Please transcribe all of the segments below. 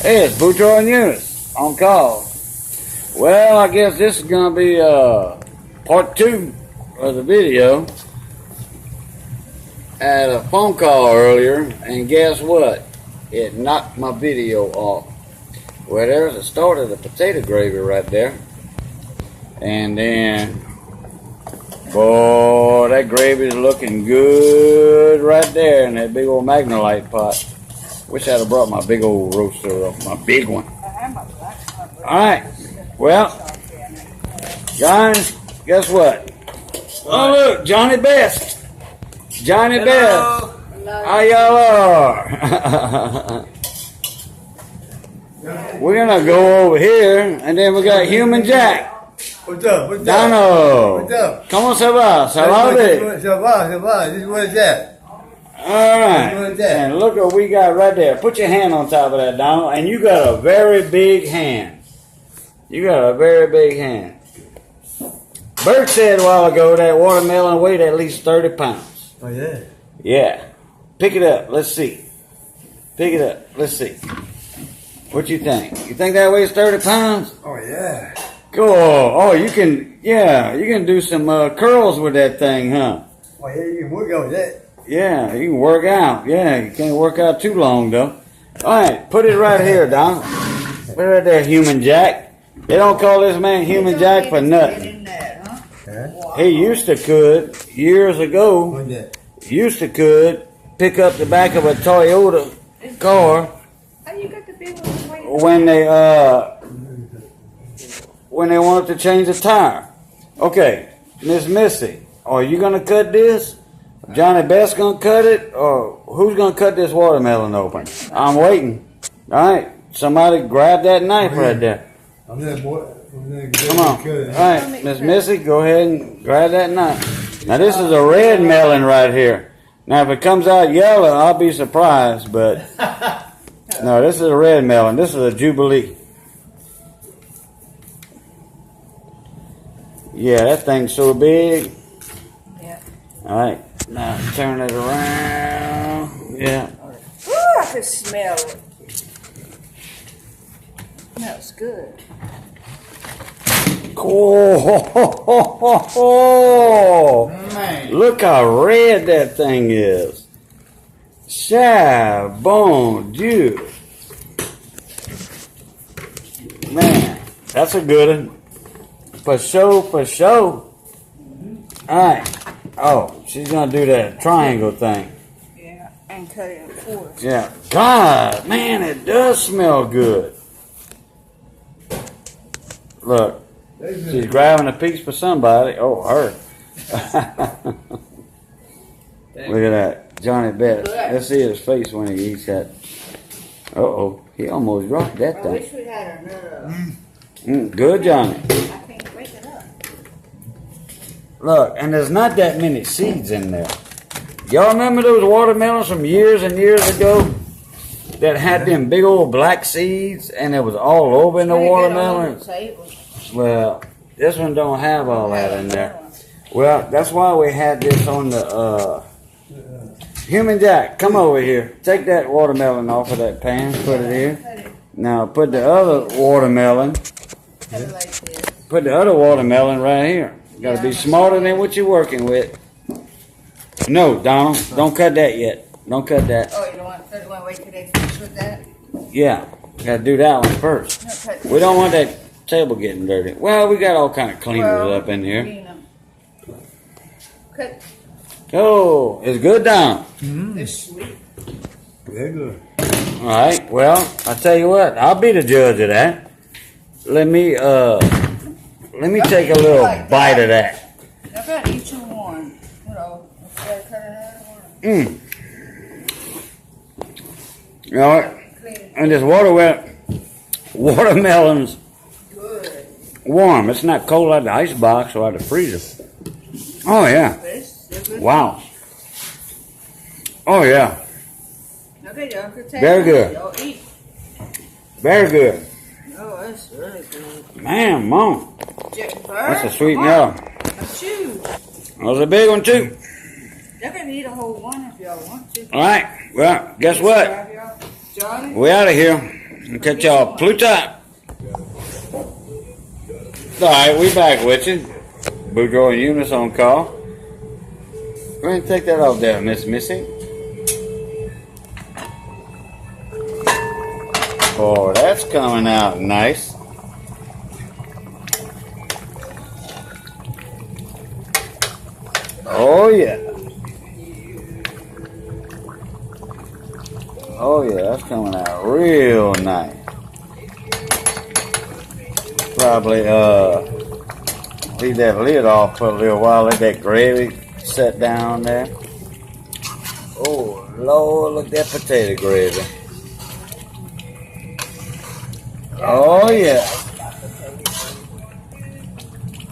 Hey, it's Boutro and Eunice on call. Well, I guess this is going to be part 2 of the video. I had a phone call earlier, and guess what? It knocked my video off. Well, there's a start of the potato gravy right there. And then, boy, that gravy is looking good right there in that big old Magnolite pot. Wish I'd have brought my big old roaster up, my big one. Alright, well, guys, guess what? Oh, look, Johnny Best. Johnny Best. How y'all are? We're going to go over here, and then we got Human Jack. What's up? What's up? Donald. What's up? ¿Cómo se va? Salud. Se va. This is what is that? Alright, and look what we got right there. Put your hand on top of that, Donald, and you got a very big hand. You got a very big hand. Bert said a while ago that watermelon weighed at least 30 pounds. Oh, yeah? Yeah. Pick it up. Let's see. Pick it up. Let's see. What you think? You think that weighs 30 pounds? Oh, yeah. Cool. Oh, you can do some curls with that thing, huh? Oh, yeah, you can work out with that. Yeah, you can work out. Yeah, you can't work out too long, though. All right, put it right here, Don. Put it right there, Human Jack. They don't call this man Human Jack for nothing. He used to could, years ago, pick up the back of a Toyota car when they wanted to change the tire. Okay, Miss Missy, are you going to cut this? Johnny Best gonna cut it, or who's gonna cut this watermelon open? I'm waiting. All right, somebody grab that knife right there. I'm there, boy. Come on. All right, Miss Missy, go ahead and grab that knife. Now this is a red melon right here. Now if it comes out yellow, I'll be surprised, but no, this is a red melon. This is a Jubilee. Yeah, that thing's so big. Yeah. All right. Now turn it around. Yeah. Ooh, I can smell it. Smells good. Oh, man. Look how red that thing is. Bon Dieu. Man, that's a good one. For sure. All right. Oh, she's going to do that triangle thing. Yeah, and cut it in four. Yeah. God, man, it does smell good. Look, she's grabbing a piece for somebody. Oh, her. Look at that. Johnny Best. Let's see his face when he eats that. Uh-oh, he almost dropped that I thing. wish we had another. Good, Johnny. I can't break it up. Look, and there's not that many seeds in there. Y'all remember those watermelons from years and years ago that had them big old black seeds and it was all over in the watermelon? Well, this one don't have all that in there. Well, that's why we had this on the Human Jack, come over here. Take that watermelon off of that pan, put it here. Now put the other watermelon, put the other watermelon right here. You gotta be smarter than what you're working with. No, Donald, don't cut that yet. Don't cut that. Oh, you don't want to wait till they finish with that? Yeah, gotta do that one first. We don't want that table getting dirty. Well, we got all kind of cleaners up in here. Cut. Oh, it's good, Donald. It's sweet. Very good. All right. Well, I tell you what, I'll be the judge of that. Let me take a little bite of that. I got each one. You know, instead of cutting it You know what? And this watermelon's good. warm. It's not cold out of the ice box or out of the freezer. Oh yeah. Wow. Oh yeah. Okay, very good. Very good. Oh, that's really good. Man, Mom. That's a sweet melon. Chew. That was a big one too. Y'all can eat a whole one if y'all want to. All right. Well, guess what? Johnny? We out of here. Catch y'all Pluto. Alright, we back with you. Boudreaux and Eunice on call. Go ahead and take that off there, Miss Missy. Oh, that's coming out nice. Oh yeah. Oh yeah, that's coming out real nice. Probably leave that lid off for a little while, let that gravy set down there. Oh Lord, look at that potato gravy. Oh yeah.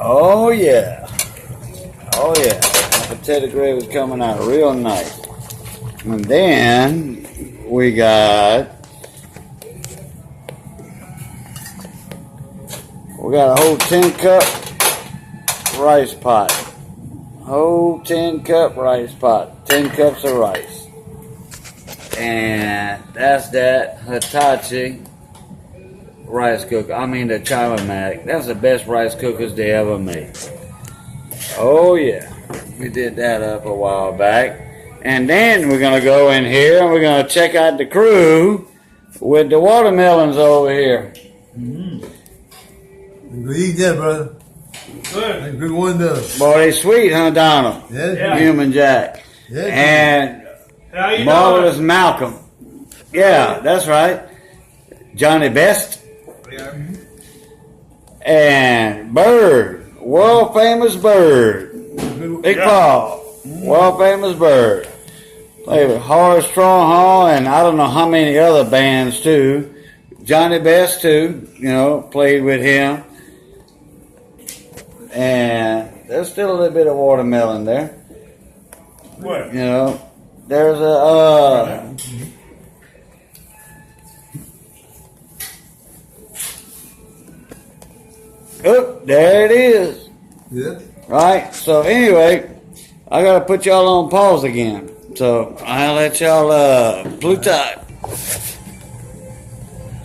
Oh yeah. Oh yeah. The potato gravy is coming out real nice. And then we got a whole 10-cup rice pot. Whole 10-cup rice pot. 10 cups of rice. And that's that Hitachi rice cooker. I mean the China-matic. That's the best rice cookers they ever made. Oh yeah. We did that up a while back. And then we're going to go in here and we're going to check out the crew with the watermelons over here. Mm-hmm. Good eat that, brother. Good. Good one, though. Boy, they sweet, huh, Donald? Yeah. Human Jack. Yeah. And How you Marvelous doing? Malcolm. Yeah, that's right. Johnny Best. Yeah. And Bird. World famous Bird. Big Paul. World famous Bird. Played with Horace Stronghaw and I don't know how many other bands too. Johnny Best too, played with him. And there's still a little bit of watermelon there. What? There's a oh, there it is. Yeah. Right, so anyway, I gotta put y'all on pause again. So I'll let y'all Pluto.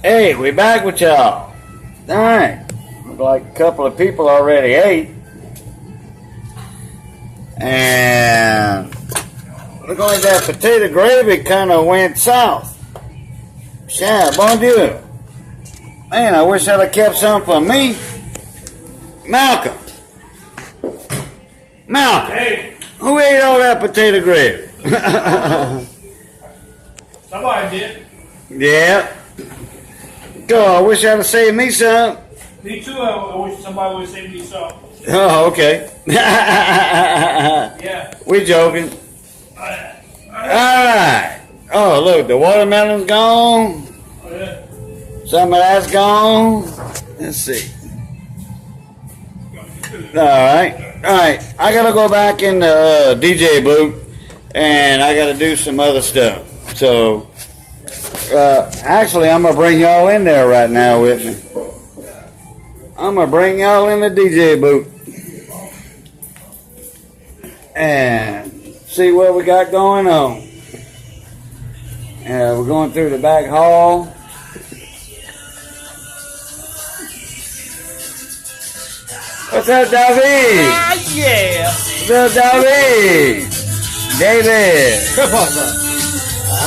Hey, we back with y'all. Alright. Look like a couple of people already ate. And look like that potato gravy kinda went south. Cher, bon Dieu. Man, I wish I'd have kept some for me. Malcolm. Hey, Who ate all that potato gravy? somebody did. Yeah. Go, I wish I'd have saved me some. Me too. I wish somebody would save me some. Oh, okay. Yeah. We joking. Alright. Oh, look, the watermelon's gone. Yeah. Some of that's gone. Let's see. Alright. Alright. I gotta go back in the DJ booth and I gotta do some other stuff. So, actually, I'm gonna bring y'all in there right now with me. I'm gonna bring y'all in the DJ booth and see what we got going on. We're going through the back hall. What's up, David? Yeah. What's up, David? David.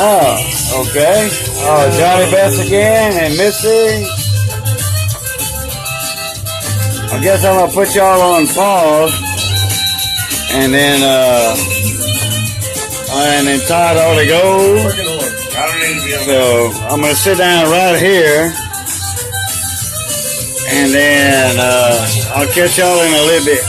Oh, okay. Oh, Johnny Best again and Missy. I guess I'm gonna put y'all on pause, and then Todd ought to go. So I'm gonna sit down right here, and then I'll catch y'all in a little bit.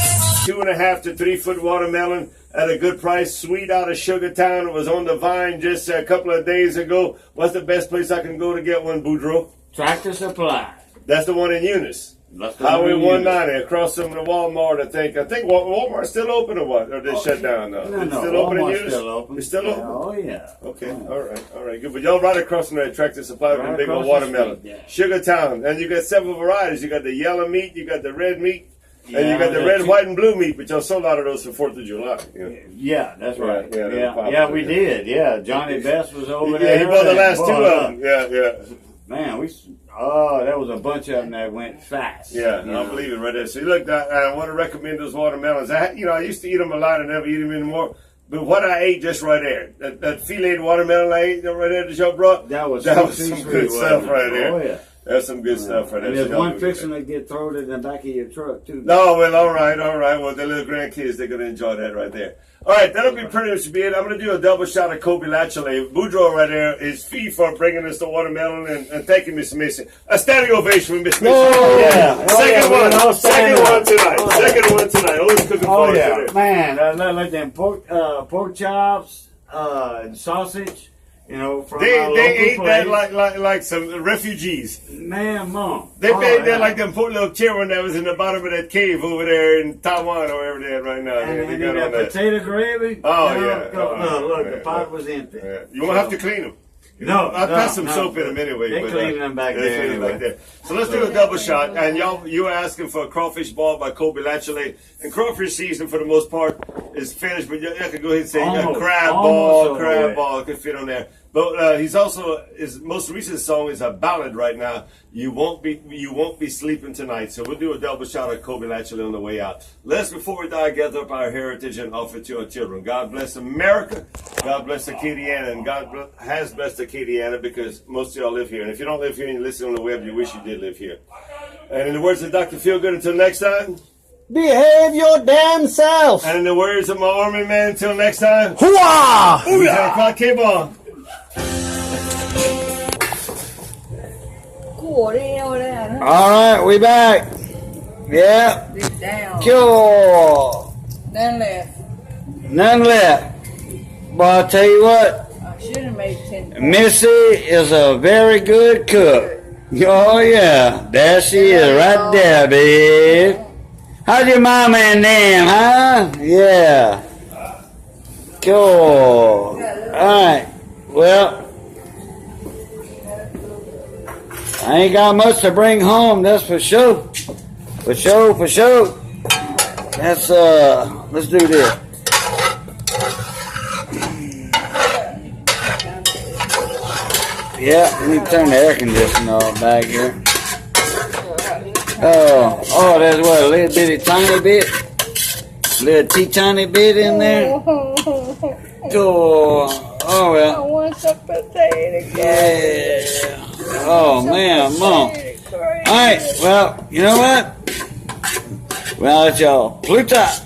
2.5 to 3 foot watermelon at a good price, sweet out of Sugartown. It was on the vine just a couple of days ago. What's the best place I can go to get one, Boudreaux? Tractor Supply. That's the one in Eunice. Highway 190 across from the Walmart, I think. I think Walmart's still open or what? Or they shut down now? No, It's still open in Walmart's Eunice? still open. It's still open? Oh, yeah. Okay, all right, good. But y'all right across from that Tractor Supply with Right the big old across the watermelon. street, yeah. Sugartown. And you got several varieties. You got the yellow meat, you got the red meat, and you Yeah, got the the red, two- white, and blue meat, but y'all sold out of those for 4th of July. Yeah, that's right. Yeah, Yeah, they're yeah, we did. Yeah, Johnny Best was over Yeah, there. he bought the and last two bought of them. Yeah. Man, there was a bunch of them that went fast. Yeah, I believe it right there. So look, I want to recommend those watermelons. I used to eat them a lot. I never eat them anymore. But what I ate just right there, that filleted watermelon I ate right there that y'all brought, that was some good stuff right there. Oh, yeah. That's some good stuff right there. And there's one fixing to get thrown in the back of your truck, too. No, well, all right. Well, the little grandkids, they're going to enjoy that right there. All right, that'll be pretty much it. I'm going to do a double shot of Kobe Lachele. Boudreaux right there is fee for bringing us the watermelon, and thank you, Miss Missy. A standing ovation for Miss Missy. Oh, yeah. Second one tonight. Always cooking for us today. Man, like them pork chops and sausage. You know, from they ate place. that like some refugees. Man, Mom. They made that like them poor little children that was in the bottom of that cave over there in Taiwan or wherever they're at right now. And they got that potato gravy. Oh, Look, the pot was empty. Yeah. You won't have to clean them. I'll pass some soap in them anyway. They're cleaning them back there. Anyway. So let's do a double shot. And you were asking for a crawfish ball by Kobe Lachele. And crawfish season, for the most part, is finished. But you can go ahead and say a crab ball could fit on there. But his most recent song is a ballad right now. You won't be sleeping tonight. So we'll do a double shot of Kobe Lachele on the way out. Let's, before we die, gather up our heritage and offer it to our children. God bless America. God bless Acadiana. And God has blessed Acadiana because most of y'all live here. And if you don't live here and you listen on the web, you wish you did live here. And in the words of Dr. Feelgood, until next time, Behave your damn self. and in the words of my army man, until next time, Hooah! Booyah! KBON. All right, we back. Yeah. Deep down. Cool. None left. None left. But I'll tell you what, I should have made 10. Missy is a very good cook. Oh, yeah. There she is, right there, babe. How's your mama and them, huh? Yeah. Cool. All right. Well, I ain't got much to bring home, that's for sure. For sure. Let's do this. Yeah, let me turn the air conditioner off back here. Oh, there's what, a little bitty tiny bit? Little teeny bit in there? Oh well. I want some potato. Yeah. Oh man, Mom. Alright, well, you know what? Well, it's y'all. Pluta.